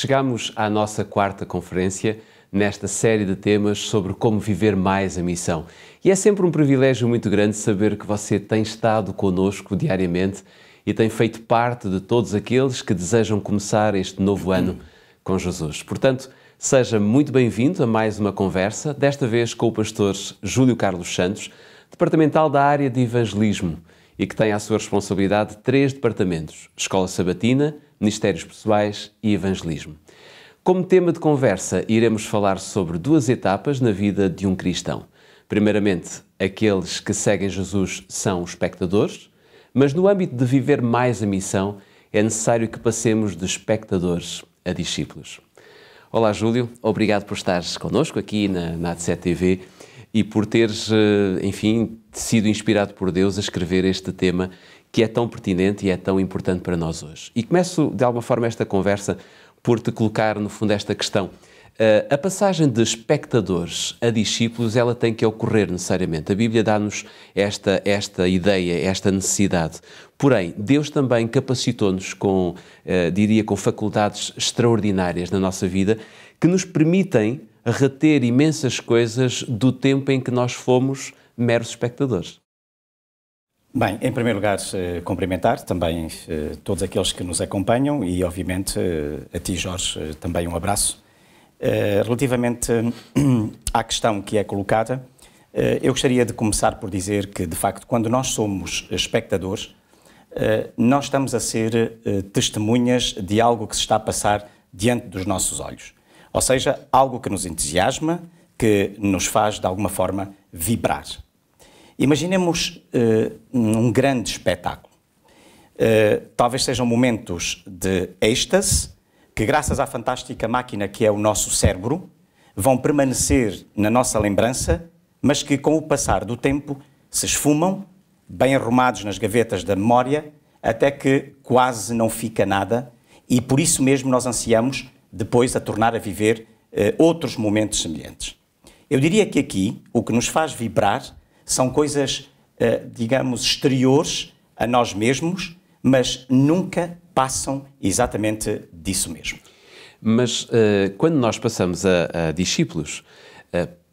chegamos à nossa quarta conferência nesta série de temas sobre como viver mais a missão. E é sempre um privilégio muito grande saber que você tem estado connosco diariamente e tem feito parte de todos aqueles que desejam começar este novo ano com Jesus. Portanto, seja muito bem-vindo a mais uma conversa, desta vez com o pastor Júlio Carlos Santos, departamental da área de evangelismo, e que tem à sua responsabilidade 3 departamentos: Escola Sabatina, Ministérios Pessoais e Evangelismo. Como tema de conversa, iremos falar sobre 2 etapas na vida de um cristão. Primeiramente, aqueles que seguem Jesus são os espectadores, mas no âmbito de viver mais a missão, é necessário que passemos de espectadores a discípulos. Olá, Júlio, obrigado por estares connosco aqui na AD7 TV e por teres, enfim, sido inspirado por Deus a escrever este tema que é tão pertinente e é tão importante para nós hoje. E começo, de alguma forma, esta conversa por te colocar, no fundo, esta questão. A passagem de espectadores a discípulos, ela tem que ocorrer necessariamente. A Bíblia dá-nos esta ideia, esta necessidade. Porém, Deus também capacitou-nos com, com faculdades extraordinárias na nossa vida que nos permitem reter imensas coisas do tempo em que nós fomos meros espectadores. Bem, em primeiro lugar, cumprimentar também todos aqueles que nos acompanham e, obviamente, a ti, Jorge, também um abraço. Relativamente à questão que é colocada, eu gostaria de começar por dizer que, de facto, quando nós somos espectadores, nós estamos a ser testemunhas de algo que se está a passar diante dos nossos olhos. Ou seja, algo que nos entusiasma, que nos faz, de alguma forma, vibrar. Imaginemos um grande espetáculo. Talvez sejam momentos de êxtase, que graças à fantástica máquina que é o nosso cérebro, vão permanecer na nossa lembrança, mas que com o passar do tempo se esfumam, bem arrumados nas gavetas da memória, até que quase não fica nada, e por isso mesmo nós ansiamos depois a tornar a viver outros momentos semelhantes. Eu diria que aqui o que nos faz vibrar são coisas, digamos, exteriores a nós mesmos, mas nunca passam exatamente disso mesmo. Mas quando nós passamos a discípulos,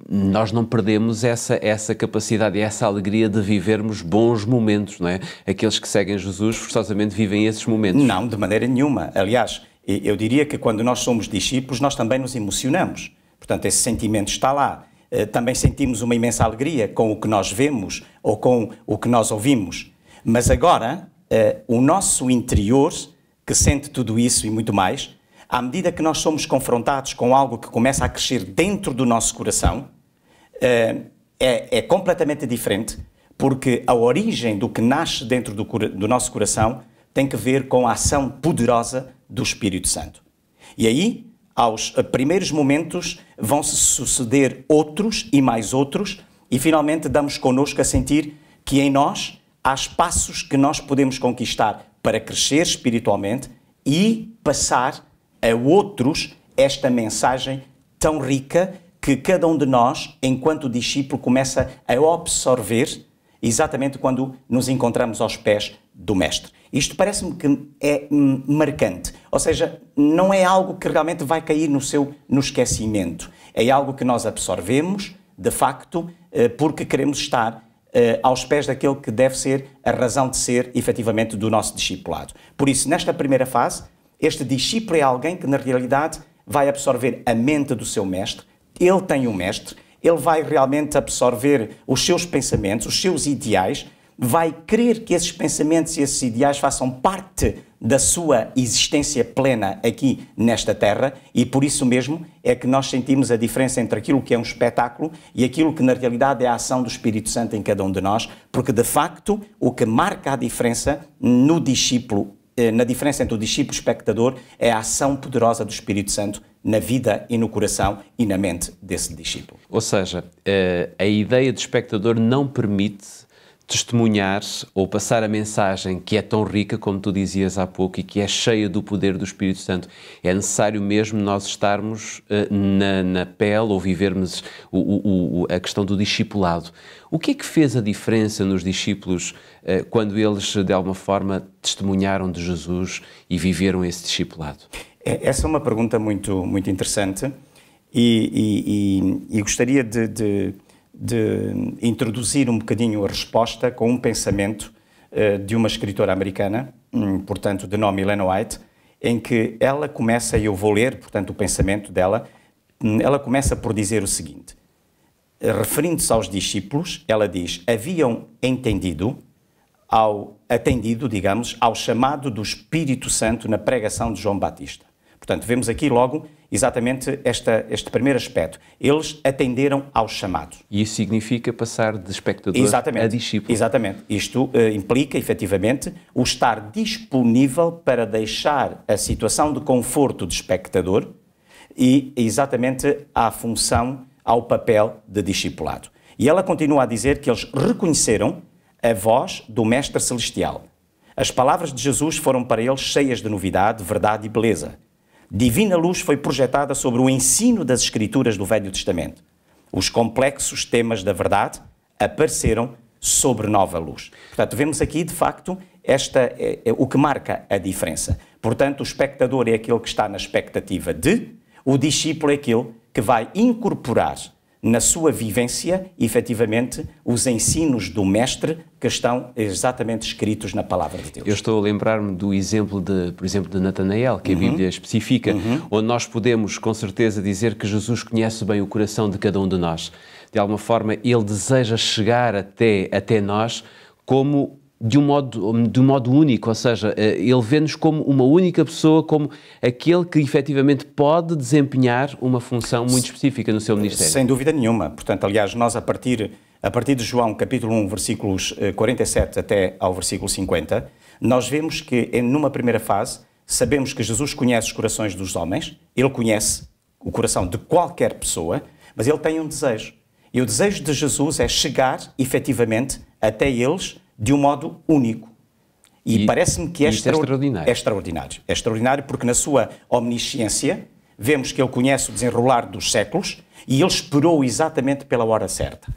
nós não perdemos essa capacidade e essa alegria de vivermos bons momentos, não é? Aqueles que seguem Jesus forçosamente vivem esses momentos. Não, de maneira nenhuma. Aliás, eu diria que quando nós somos discípulos, nós também nos emocionamos. Portanto, esse sentimento está lá. Também sentimos uma imensa alegria com o que nós vemos ou com o que nós ouvimos. Mas agora, o nosso interior, que sente tudo isso e muito mais, à medida que nós somos confrontados com algo que começa a crescer dentro do nosso coração, é completamente diferente, porque a origem do que nasce dentro do nosso coração tem que ver com a ação poderosa do Espírito Santo. E aí, aos primeiros momentos, vão-se suceder outros e mais outros, e finalmente damos connosco a sentir que em nós há espaços que nós podemos conquistar para crescer espiritualmente e passar a outros esta mensagem tão rica que cada um de nós, enquanto discípulo, começa a absorver exatamente quando nos encontramos aos pés do Mestre. Isto parece-me que é marcante, ou seja, não é algo que realmente vai cair no esquecimento, é algo que nós absorvemos, de facto, porque queremos estar aos pés daquele que deve ser a razão de ser, efetivamente, do nosso discipulado. Por isso, nesta primeira fase, este discípulo é alguém que, na realidade, vai absorver a mente do seu mestre, ele tem um mestre, ele vai realmente absorver os seus pensamentos, os seus ideais, vai querer que esses pensamentos e esses ideais façam parte da sua existência plena aqui nesta terra, e por isso mesmo é que nós sentimos a diferença entre aquilo que é um espetáculo e aquilo que na realidade é a ação do Espírito Santo em cada um de nós, porque de facto o que marca a diferença no discípulo, na diferença entre o discípulo e o espectador, é a ação poderosa do Espírito Santo na vida e no coração e na mente desse discípulo. Ou seja, a ideia de espectador não permite testemunhar ou passar a mensagem que é tão rica, como tu dizias há pouco, e que é cheia do poder do Espírito Santo. É necessário mesmo nós estarmos na pele ou vivermos a questão do discipulado. O que é que fez a diferença nos discípulos quando eles, de alguma forma, testemunharam de Jesus e viveram esse discipulado? Essa é uma pergunta muito interessante e gostaria de introduzir um bocadinho a resposta com um pensamento de uma escritora americana, portanto, de nome Ellen White, em que ela começa, e eu vou ler, portanto, o pensamento dela, ela começa por dizer o seguinte, referindo-se aos discípulos, ela diz, haviam atendido, digamos, ao chamado do Espírito Santo na pregação de João Batista. Portanto, vemos aqui logo exatamente este primeiro aspecto. Eles atenderam ao chamado. E isso significa passar de espectador a discípulo. Exatamente. Isto implica, efetivamente, o estar disponível para deixar a situação de conforto de espectador e exatamente à função, ao papel de discipulado. E ela continua a dizer que eles reconheceram a voz do Mestre Celestial. As palavras de Jesus foram para eles cheias de novidade, verdade e beleza. Divina luz foi projetada sobre o ensino das Escrituras do Velho Testamento. Os complexos temas da verdade apareceram sobre nova luz. Portanto, vemos aqui, de facto, o que marca a diferença. Portanto, o espectador é aquele que está na expectativa de, o discípulo é aquele que vai incorporar na sua vivência, efetivamente, os ensinos do Mestre que estão exatamente escritos na Palavra de Deus. Eu estou a lembrar-me do exemplo, por exemplo, de Natanael, que a Bíblia especifica, onde nós podemos, com certeza, dizer que Jesus conhece bem o coração de cada um de nós. De alguma forma, Ele deseja chegar até nós como de um modo único, ou seja, Ele vê-nos como uma única pessoa, como aquele que efetivamente pode desempenhar uma função muito específica no seu ministério. Sem dúvida nenhuma. Portanto, aliás, nós a partir de João, capítulo 1, versículos 47 até ao versículo 50, nós vemos que, numa primeira fase, sabemos que Jesus conhece os corações dos homens, Ele conhece o coração de qualquer pessoa, mas Ele tem um desejo. E o desejo de Jesus é chegar, efetivamente, até eles de um modo único. E parece-me que é extraordinário. É extraordinário porque na sua omnisciência vemos que Ele conhece o desenrolar dos séculos e Ele esperou exatamente pela hora certa.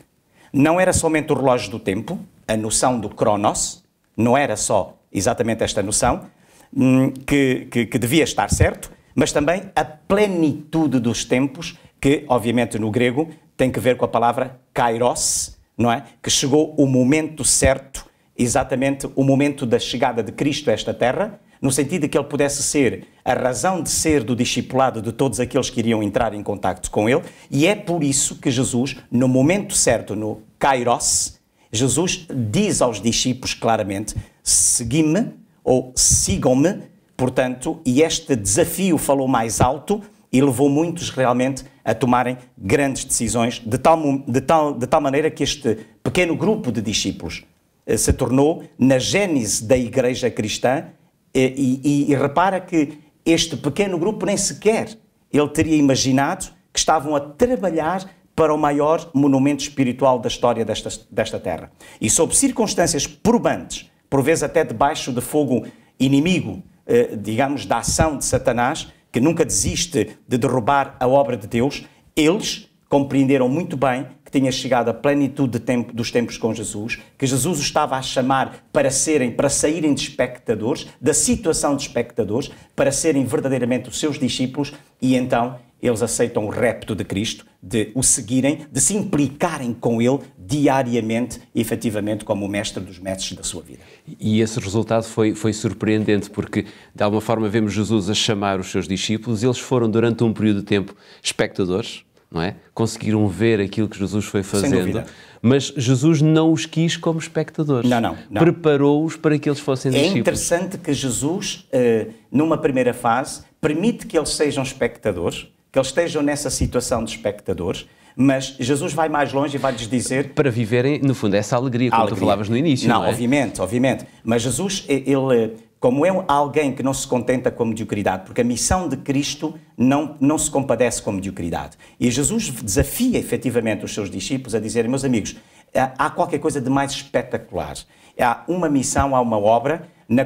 Não era somente o relógio do tempo, a noção do Cronos, não era só exatamente esta noção que devia estar certo, mas também a plenitude dos tempos, que obviamente no grego tem que ver com a palavra kairos, não é? Que chegou o momento certo, exatamente o momento da chegada de Cristo a esta terra, no sentido de que Ele pudesse ser a razão de ser do discipulado de todos aqueles que iriam entrar em contacto com Ele, e é por isso que Jesus, no momento certo, no Kairos, Jesus diz aos discípulos claramente, segui-me ou sigam-me, portanto, e este desafio falou mais alto e levou muitos realmente a tomarem grandes decisões, de tal maneira que este pequeno grupo de discípulos se tornou na gênese da igreja cristã e repara que este pequeno grupo nem sequer ele teria imaginado que estavam a trabalhar para o maior monumento espiritual da história desta terra. E sob circunstâncias probantes, por vezes até debaixo de fogo inimigo, digamos, da ação de Satanás, que nunca desiste de derrubar a obra de Deus, eles compreenderam muito bem que tinha chegado a plenitude dos tempos com Jesus, que Jesus os estava a chamar para saírem de espectadores, da situação de espectadores, para serem verdadeiramente os seus discípulos, e então eles aceitam o repto de Cristo, de o seguirem, de se implicarem com Ele diariamente, efetivamente, como o mestre dos mestres da sua vida. E esse resultado foi surpreendente, porque de alguma forma vemos Jesus a chamar os seus discípulos, eles foram durante um período de tempo espectadores, não é? Conseguiram ver aquilo que Jesus foi fazendo, mas Jesus não os quis como espectadores. Não. Preparou-os para que eles fossem discípulos. É interessante que Jesus, numa primeira fase, permite que eles sejam espectadores, que eles estejam nessa situação de espectadores, mas Jesus vai mais longe e vai-lhes dizer... Para viverem, no fundo, essa alegria, como tu falavas no início, não é? Obviamente. Mas Jesus, ele, como é alguém que não se contenta com a mediocridade, porque a missão de Cristo não se compadece com a mediocridade. E Jesus desafia, efetivamente, os seus discípulos a dizerem, meus amigos, há qualquer coisa de mais espetacular. Há uma missão, há uma obra da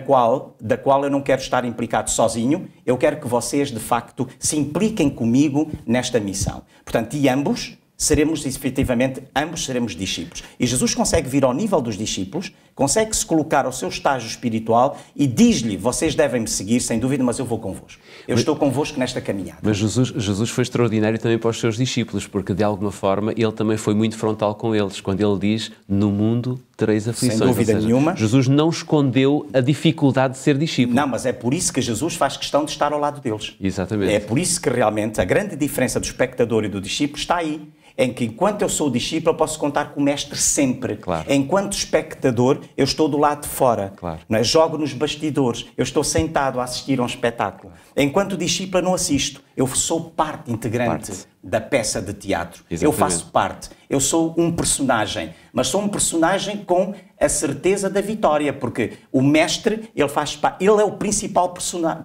qual eu não quero estar implicado sozinho, eu quero que vocês, de facto, se impliquem comigo nesta missão. Portanto, e ambos, seremos efetivamente, ambos seremos discípulos. E Jesus consegue vir ao nível dos discípulos, consegue se colocar ao seu estágio espiritual e diz-lhe, vocês devem me seguir, sem dúvida, mas eu vou convosco. Eu estou convosco nesta caminhada. Mas Jesus foi extraordinário também para os seus discípulos, porque de alguma forma ele também foi muito frontal com eles, quando ele diz, no mundo tereis aflições. Sem dúvida nenhuma. Jesus não escondeu a dificuldade de ser discípulo. Não, mas é por isso que Jesus faz questão de estar ao lado deles. Exatamente. É por isso que realmente a grande diferença do espectador e do discípulo está aí. Em que enquanto eu sou discípulo, eu posso contar com o mestre sempre. Claro. Enquanto espectador, eu estou do lado de fora. Claro. Não é? Jogo nos bastidores. Eu estou sentado a assistir a um espetáculo. Enquanto discípulo, eu não assisto. Eu sou parte integrante da peça de teatro. Exatamente. Eu faço parte. Eu sou um personagem. Mas sou um personagem com a certeza da vitória. Porque o mestre, ele faz parte. Ele é o principal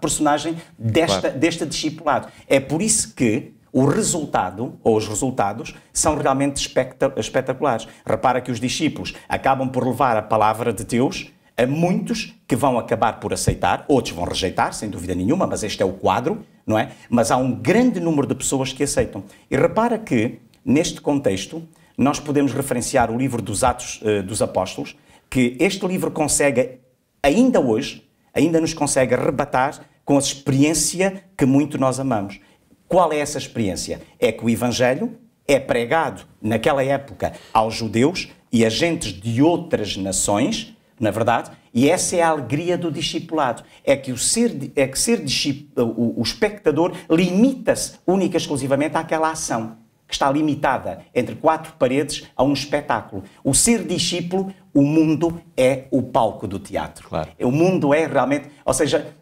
personagem deste discipulado. É por isso que o resultado, ou os resultados, são realmente espetaculares. Repara que os discípulos acabam por levar a palavra de Deus a muitos que vão acabar por aceitar, outros vão rejeitar, sem dúvida nenhuma, mas este é o quadro, não é? Mas há um grande número de pessoas que aceitam. E repara que, neste contexto, nós podemos referenciar o livro dos Atos dos Apóstolos, que este livro consegue, ainda hoje, ainda nos consegue arrebatar com a experiência que muito nós amamos. Qual é essa experiência? É que o Evangelho é pregado naquela época aos judeus e a gentes de outras nações, na verdade, e essa é a alegria do discipulado. É que o espectador limita-se única e exclusivamente àquela ação, que está limitada entre quatro paredes a um espetáculo. O ser discípulo, o mundo é o palco do teatro. Claro. O mundo é realmente, ou seja,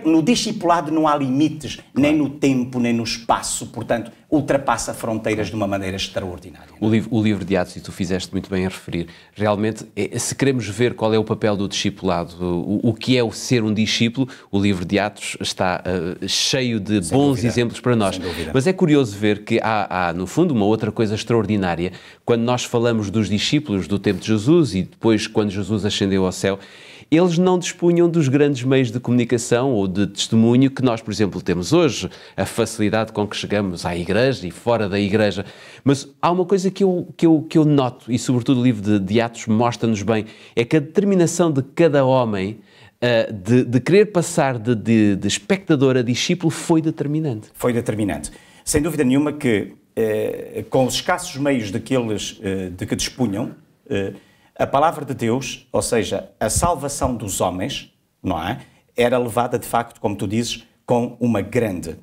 no discipulado não há limites, claro, nem no tempo, nem no espaço, portanto, ultrapassa fronteiras de uma maneira extraordinária. O livro de Atos, e tu fizeste muito bem a referir, realmente, se queremos ver qual é o papel do discipulado, o que é o ser um discípulo, o livro de Atos está cheio de bons exemplos para nós. Mas é curioso ver que há, no fundo, uma outra coisa extraordinária, quando nós falamos dos discípulos do tempo de Jesus e depois quando Jesus ascendeu ao céu, eles não dispunham dos grandes meios de comunicação ou de testemunho que nós, por exemplo, temos hoje, a facilidade com que chegamos à igreja e fora da igreja. Mas há uma coisa que eu noto, e sobretudo o livro de Atos mostra-nos bem, é que a determinação de cada homem de querer passar de espectador a discípulo foi determinante. Foi determinante. Sem dúvida nenhuma que, com os escassos meios de que dispunham, a palavra de Deus, ou seja, a salvação dos homens, não é? Era levada, de facto, como tu dizes, com uma grande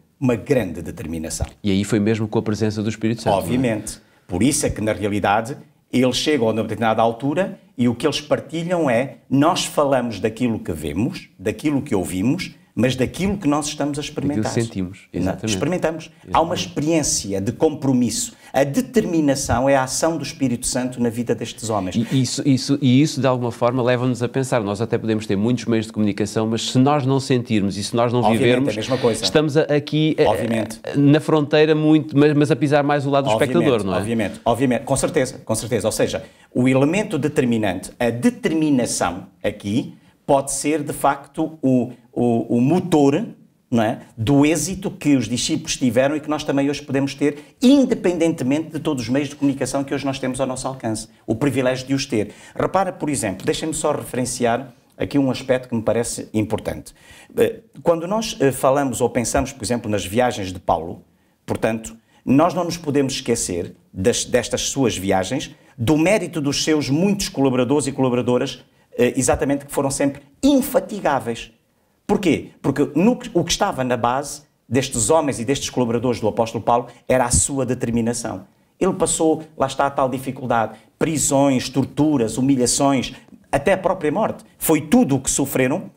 determinação. E aí foi mesmo com a presença do Espírito Santo. Obviamente. Por isso é que, na realidade, eles chegam a uma determinada altura e o que eles partilham é, nós falamos daquilo que vemos, daquilo que ouvimos, mas daquilo que nós estamos a experimentar. Daquilo que sentimos, exatamente. Experimentamos. Exatamente. Há uma experiência de compromisso. A determinação é a ação do Espírito Santo na vida destes homens. E isso, de alguma forma, leva-nos a pensar. Nós até podemos ter muitos meios de comunicação, mas se nós não sentirmos e se nós não vivermos, é a mesma coisa. Estamos aqui na fronteira muito, mas a pisar mais o lado do espectador, não é? Obviamente, com certeza. Ou seja, o elemento determinante, a determinação aqui, pode ser, de facto, o motor, não é, do êxito que os discípulos tiveram e que nós também hoje podemos ter, independentemente de todos os meios de comunicação que hoje nós temos ao nosso alcance. O privilégio de os ter. Repara, por exemplo, deixem-me só referenciar aqui um aspecto que me parece importante. Quando nós falamos ou pensamos, por exemplo, nas viagens de Paulo, portanto, nós não nos podemos esquecer destas suas viagens, do mérito dos seus muitos colaboradores e colaboradoras, exatamente, que foram sempre infatigáveis. Porquê? Porque o que estava na base destes homens e destes colaboradores do apóstolo Paulo era a sua determinação. Ele passou, lá está a tal dificuldade, prisões, torturas, humilhações, até a própria morte. Foi tudo o que sofreram,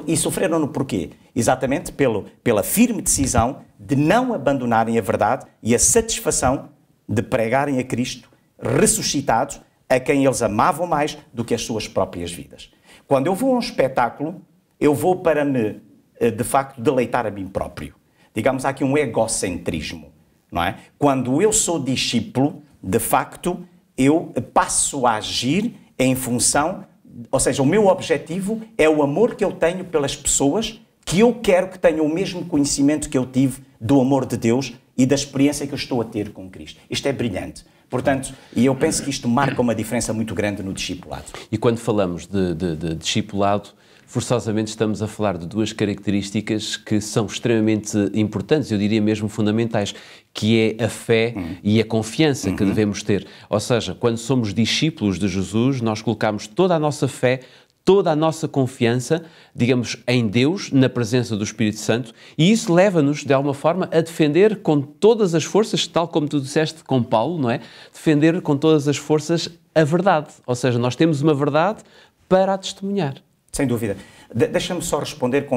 e sofreram-no porquê? Exatamente pela firme decisão de não abandonarem a verdade e a satisfação de pregarem a Cristo ressuscitados, a quem eles amavam mais do que as suas próprias vidas. Quando eu vou a um espetáculo, eu vou para me, de facto, deleitar a mim próprio. Digamos, há aqui um egocentrismo, não é? Quando eu sou discípulo, de facto, eu passo a agir em função, ou seja, o meu objetivo é o amor que eu tenho pelas pessoas, que eu quero que tenham o mesmo conhecimento que eu tive do amor de Deus e da experiência que eu estou a ter com Cristo. Isto é brilhante. Portanto, e eu penso que isto marca uma diferença muito grande no discipulado. E quando falamos de discipulado, forçosamente estamos a falar de duas características que são extremamente importantes, eu diria mesmo fundamentais, que é a fé e a confiança que devemos ter. Ou seja, quando somos discípulos de Jesus, nós colocamos toda a nossa fé, toda a nossa confiança, digamos, em Deus, na presença do Espírito Santo, e isso leva-nos, de alguma forma, a defender com todas as forças, tal como tu disseste com Paulo, não é? Defender com todas as forças a verdade. Ou seja, nós temos uma verdade para a testemunhar. Sem dúvida. Deixa-me só responder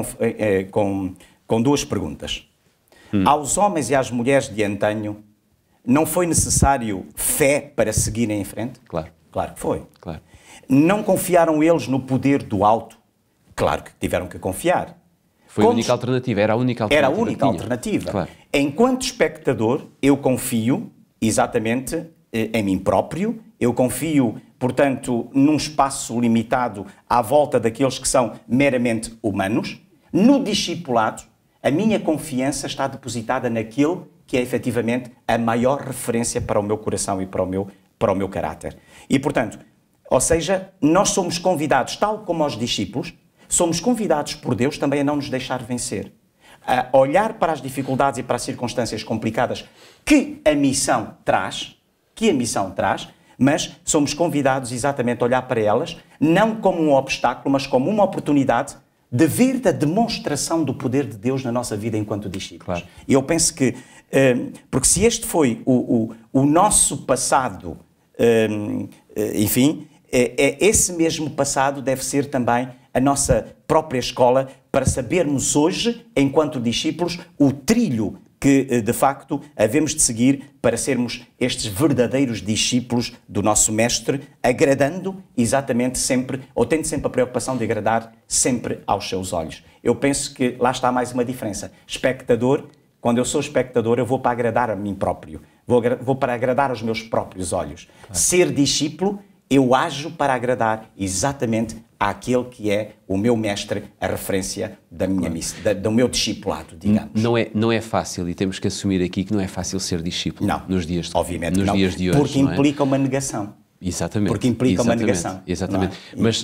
com duas perguntas. Aos homens e às mulheres de antanho, não foi necessário fé para seguirem em frente? Claro. Claro que foi. Claro. Não confiaram eles no poder do alto? Claro que tiveram que confiar. Foi a única alternativa, era a única alternativa. Era a única alternativa. Claro. Enquanto espectador, eu confio exatamente em mim próprio, eu confio, portanto, num espaço limitado à volta daqueles que são meramente humanos. No discipulado, a minha confiança está depositada naquele que é efetivamente a maior referência para o meu coração e para o meu caráter. E, portanto, ou seja, nós somos convidados, tal como os discípulos, somos convidados por Deus também a não nos deixar vencer. A olhar para as dificuldades e para as circunstâncias complicadas que a missão traz, mas somos convidados exatamente a olhar para elas, não como um obstáculo, mas como uma oportunidade de ver da demonstração do poder de Deus na nossa vida enquanto discípulos. Claro. E eu penso que, porque se este foi o nosso passado, enfim, esse mesmo passado deve ser também a nossa própria escola para sabermos hoje, enquanto discípulos, o trilho que, de facto, havemos de seguir para sermos estes verdadeiros discípulos do nosso Mestre, agradando exatamente sempre, ou tendo sempre a preocupação de agradar sempre aos seus olhos. Eu penso que lá está mais uma diferença. Espectador, quando eu sou espectador, eu vou para agradar a mim próprio, vou para agradar aos meus próprios olhos. Claro. Ser discípulo, eu ajo para agradar exatamente àquele que é o meu mestre, a referência da minha do meu discipulado, digamos. Não é fácil, e temos que assumir aqui que não é fácil ser discípulo nos dias de hoje. Porque implica uma negação. Exatamente. Porque implica uma negação. Exatamente. É? Mas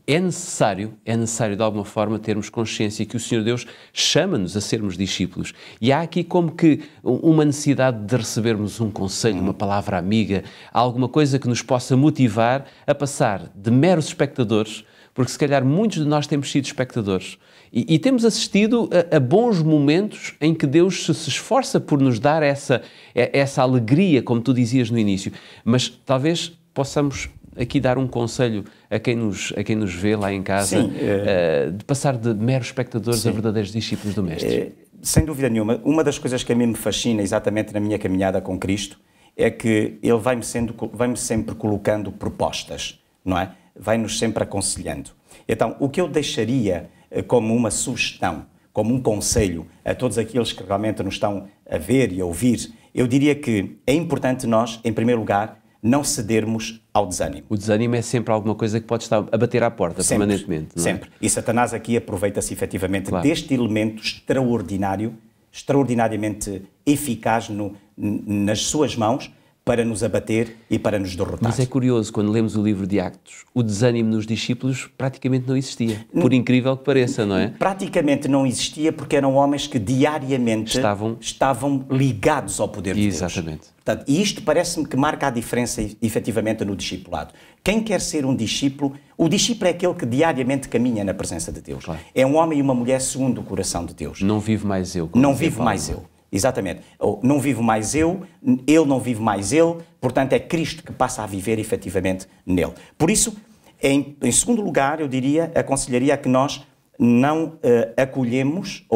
é necessário de alguma forma termos consciência que o Senhor Deus chama-nos a sermos discípulos. E há aqui como que uma necessidade de recebermos um conselho, uma palavra amiga, alguma coisa que nos possa motivar a passar de meros espectadores, porque se calhar muitos de nós temos sido espectadores e temos assistido a bons momentos em que Deus se esforça por nos dar essa alegria, como tu dizias no início, mas talvez possamos aqui dar um conselho a quem nos vê lá em casa, sim, de passar de meros espectadores, sim, a verdadeiros discípulos do Mestre. Sem dúvida nenhuma. Uma das coisas que a mim me fascina exatamente na minha caminhada com Cristo é que Ele vai-me sempre colocando propostas, não é? Vai-nos sempre aconselhando. Então, o que eu deixaria como uma sugestão, como um conselho a todos aqueles que realmente nos estão a ver e a ouvir, eu diria que é importante nós, em primeiro lugar, não cedermos ao desânimo. O desânimo é sempre alguma coisa que pode estar a bater à porta sempre, permanentemente. Não é? Sempre. E Satanás aqui aproveita-se efetivamente deste elemento extraordinariamente eficaz nas suas mãos, para nos abater e para nos derrotar. Mas é curioso, quando lemos o livro de Actos, o desânimo nos discípulos praticamente não existia, por incrível que pareça, não é? Praticamente não existia porque eram homens que diariamente estavam ligados ao poder de Deus. Exatamente. Portanto, e isto parece-me que marca a diferença efetivamente no discipulado. Quem quer ser um discípulo, o discípulo é aquele que diariamente caminha na presença de Deus. Claro. É um homem e uma mulher segundo o coração de Deus. Não vivo mais eu. Não vivo mais eu. Exatamente. Não vivo mais eu, ele não vive mais ele, portanto é Cristo que passa a viver efetivamente nele. Por isso, em segundo lugar, eu aconselharia a que nós não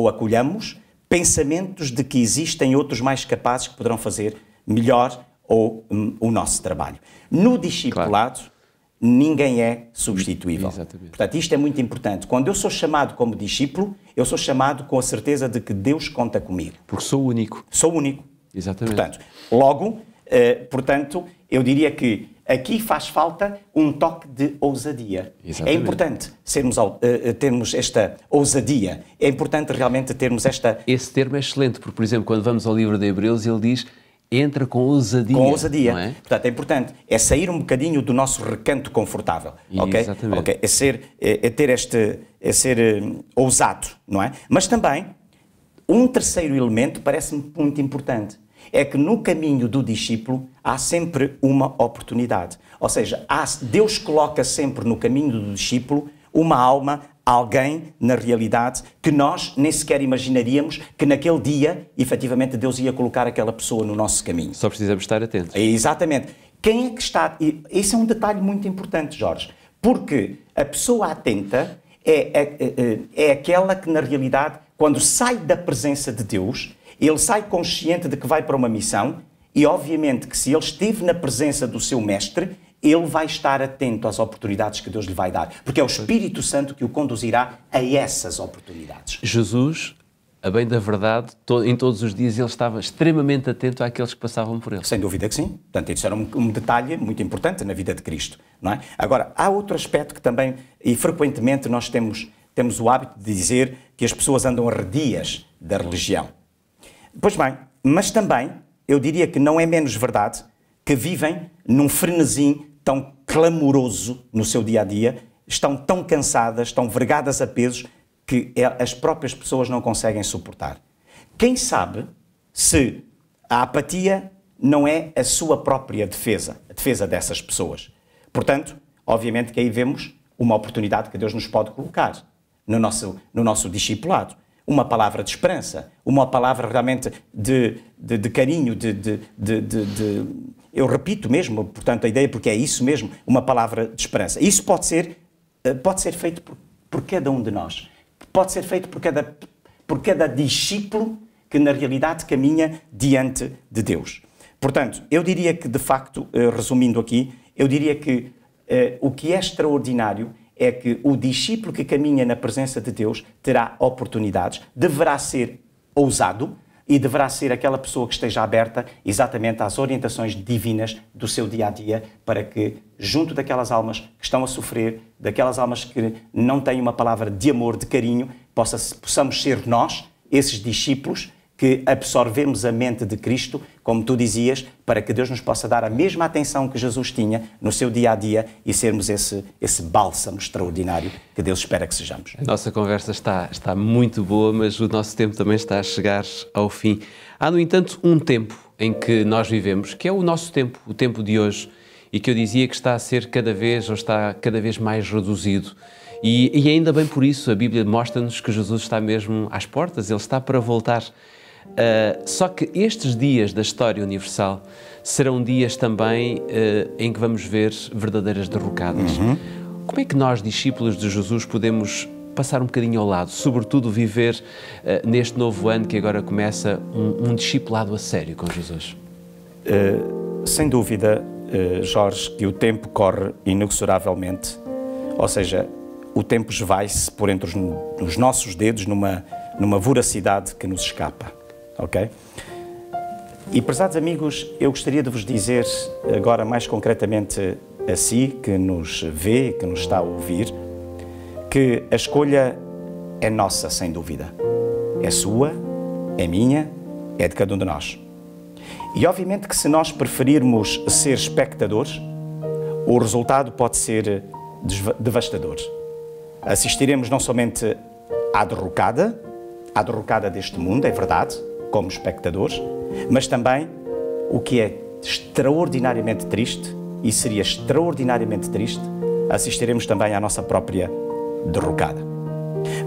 acolhamos pensamentos de que existem outros mais capazes que poderão fazer melhor o nosso trabalho. No discipulado, ninguém é substituível. Exatamente. Portanto, isto é muito importante. Quando eu sou chamado como discípulo, eu sou chamado com a certeza de que Deus conta comigo. Porque sou único. Sou único. Exatamente. Portanto, logo, eu diria que aqui faz falta um toque de ousadia. Exatamente. É importante termos esta ousadia. É importante realmente termos esta... Esse termo é excelente, porque, por exemplo, quando vamos ao livro de Hebreus, ele diz: entra com ousadia. Com ousadia. Não é? Portanto, é importante. É sair um bocadinho do nosso recanto confortável. Okay? Exatamente. Okay? É ser ousado, não é? Mas também, um terceiro elemento parece-me muito importante. É que no caminho do discípulo há sempre uma oportunidade. Ou seja, Deus coloca sempre no caminho do discípulo uma alma, alguém, na realidade, que nós nem sequer imaginaríamos que naquele dia, efetivamente, Deus ia colocar aquela pessoa no nosso caminho. Só precisamos estar atentos. Exatamente. Quem é que está... Esse é um detalhe muito importante, Jorge, porque a pessoa atenta é aquela que, na realidade, quando sai da presença de Deus, ele sai consciente de que vai para uma missão e, obviamente, que se ele esteve na presença do seu mestre, ele vai estar atento às oportunidades que Deus lhe vai dar, porque é o Espírito Santo que o conduzirá a essas oportunidades. Jesus, a bem da verdade, em todos os dias ele estava extremamente atento àqueles que passavam por ele. Sem dúvida que sim. Portanto, isso era um detalhe muito importante na vida de Cristo, não é? Agora, há outro aspecto que também, e frequentemente nós temos o hábito de dizer que as pessoas andam arredias da religião. Pois bem, mas também eu diria que não é menos verdade que vivem num frenesim tão clamoroso no seu dia-a-dia, estão tão cansadas, estão vergadas a pesos, que as próprias pessoas não conseguem suportar. Quem sabe se a apatia não é a sua própria defesa, a defesa dessas pessoas. Portanto, obviamente que aí vemos uma oportunidade que Deus nos pode colocar no nosso discipulado. Uma palavra de esperança, uma palavra realmente de carinho, eu repito mesmo, portanto, a ideia, porque é isso mesmo, uma palavra de esperança. Isso pode ser feito por cada um de nós. Pode ser feito por cada discípulo que, na realidade, caminha diante de Deus. Portanto, eu diria que, de facto, resumindo aqui, eu diria que o que é extraordinário é que o discípulo que caminha na presença de Deus terá oportunidades, deverá ser ousado e deverá ser aquela pessoa que esteja aberta exatamente às orientações divinas do seu dia-a-dia, para que, junto daquelas almas que estão a sofrer, daquelas almas que não têm uma palavra de amor, de carinho, possamos ser nós, esses discípulos, que absorvemos a mente de Cristo, como tu dizias, para que Deus nos possa dar a mesma atenção que Jesus tinha no seu dia-a-dia e sermos esse bálsamo extraordinário que Deus espera que sejamos. A nossa conversa está muito boa, mas o nosso tempo também está a chegar ao fim. Há, no entanto, um tempo em que nós vivemos, que é o nosso tempo, o tempo de hoje, e que eu dizia que está cada vez mais reduzido. E ainda bem por isso, a Bíblia mostra-nos que Jesus está mesmo às portas, Ele está para voltar. Só que estes dias da história universal serão dias também em que vamos ver verdadeiras derrocadas. Como é que nós, discípulos de Jesus, podemos passar um bocadinho ao lado, sobretudo viver neste novo ano que agora começa um discipulado a sério com Jesus? Sem dúvida, Jorge, que o tempo corre inexoravelmente, ou seja, o tempo esvai-se por entre os nossos dedos numa voracidade que nos escapa. Ok? E, prezados amigos, eu gostaria de vos dizer agora mais concretamente a si, que nos vê, que nos está a ouvir, que a escolha é nossa, sem dúvida. É sua, é minha, é de cada um de nós. E, obviamente, que se nós preferirmos ser espectadores, o resultado pode ser devastador. Assistiremos não somente à derrocada deste mundo, é verdade, como espectadores, mas também o que é extraordinariamente triste, e seria extraordinariamente triste, assistiremos também à nossa própria derrocada.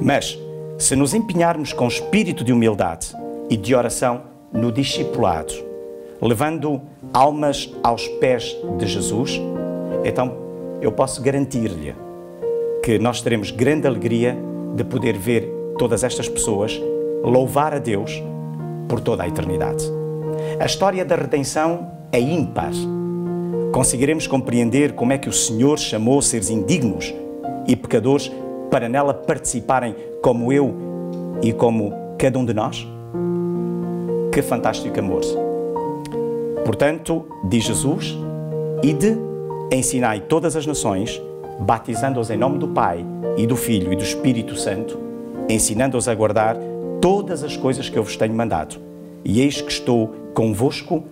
Mas, se nos empenharmos com espírito de humildade e de oração no discipulado, levando almas aos pés de Jesus, então eu posso garantir-lhe que nós teremos grande alegria de poder ver todas estas pessoas louvar a Deus por toda a eternidade. A história da redenção é ímpar. Conseguiremos compreender como é que o Senhor chamou seres indignos e pecadores para nela participarem como eu e como cada um de nós? Que fantástico amor! Portanto, diz Jesus, ide ensinai todas as nações, batizando-os em nome do Pai e do Filho e do Espírito Santo, ensinando-os a guardar todas as coisas que eu vos tenho mandado. E eis que estou convosco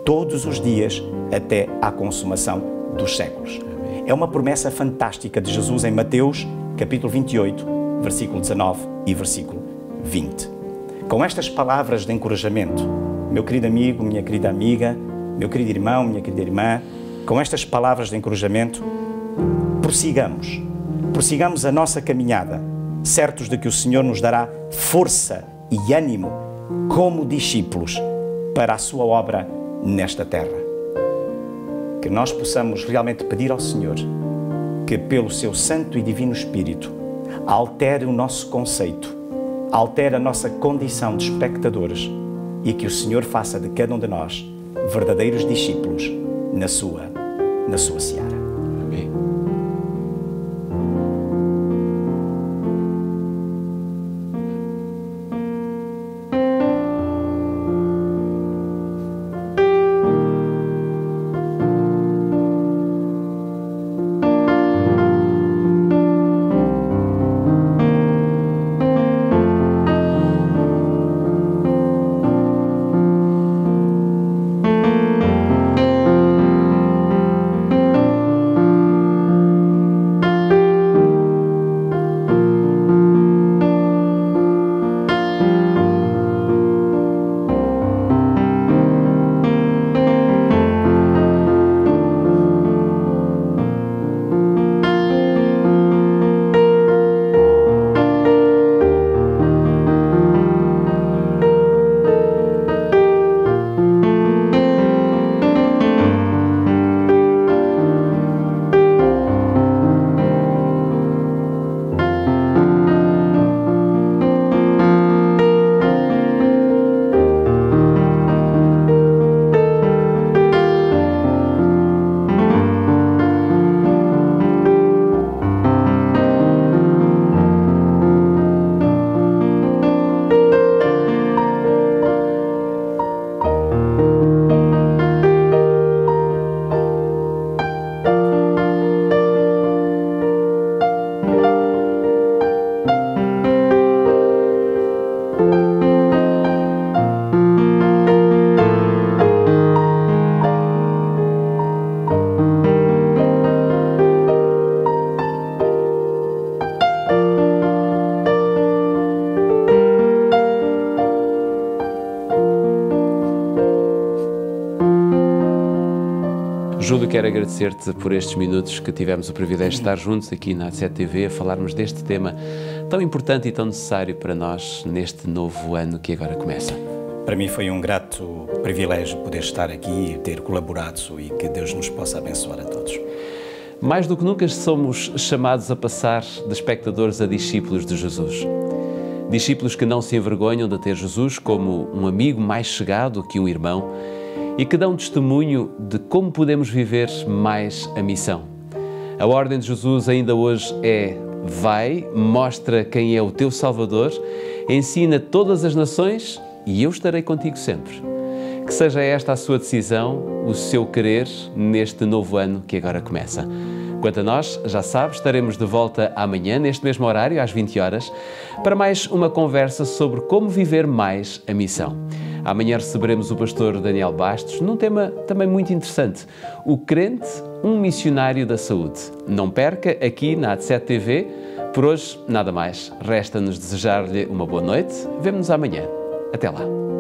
todos os dias até à consumação dos séculos. É uma promessa fantástica de Jesus em Mateus, capítulo 28, versículo 19 e versículo 20. Com estas palavras de encorajamento, meu querido amigo, minha querida amiga, meu querido irmão, minha querida irmã, com estas palavras de encorajamento, prossigamos a nossa caminhada, certos de que o Senhor nos dará força e ânimo como discípulos para a sua obra nesta terra. Que nós possamos realmente pedir ao Senhor que, pelo seu Santo e Divino Espírito, altere o nosso conceito, altere a nossa condição de espectadores e que o Senhor faça de cada um de nós verdadeiros discípulos na sua seara. Amém. Júlio, quero agradecer-te por estes minutos que tivemos o privilégio de estar juntos aqui na AD7 TV a falarmos deste tema tão importante e tão necessário para nós neste novo ano que agora começa. Para mim foi um grato privilégio poder estar aqui e ter colaborado e que Deus nos possa abençoar a todos. Mais do que nunca somos chamados a passar de espectadores a discípulos de Jesus. Discípulos que não se envergonham de ter Jesus como um amigo mais chegado que um irmão e que dão testemunho de como podemos viver mais a missão. A ordem de Jesus ainda hoje é: vai, mostra quem é o teu Salvador, ensina todas as nações e eu estarei contigo sempre. Que seja esta a sua decisão, o seu querer neste novo ano que agora começa. Quanto a nós, já sabe, estaremos de volta amanhã, neste mesmo horário, às 20 horas, para mais uma conversa sobre como viver mais a missão. Amanhã receberemos o pastor Daniel Bastos num tema também muito interessante: o crente, um missionário da saúde. Não perca aqui na AD7 TV. Por hoje, nada mais. Resta-nos desejar-lhe uma boa noite. Vemo-nos amanhã. Até lá.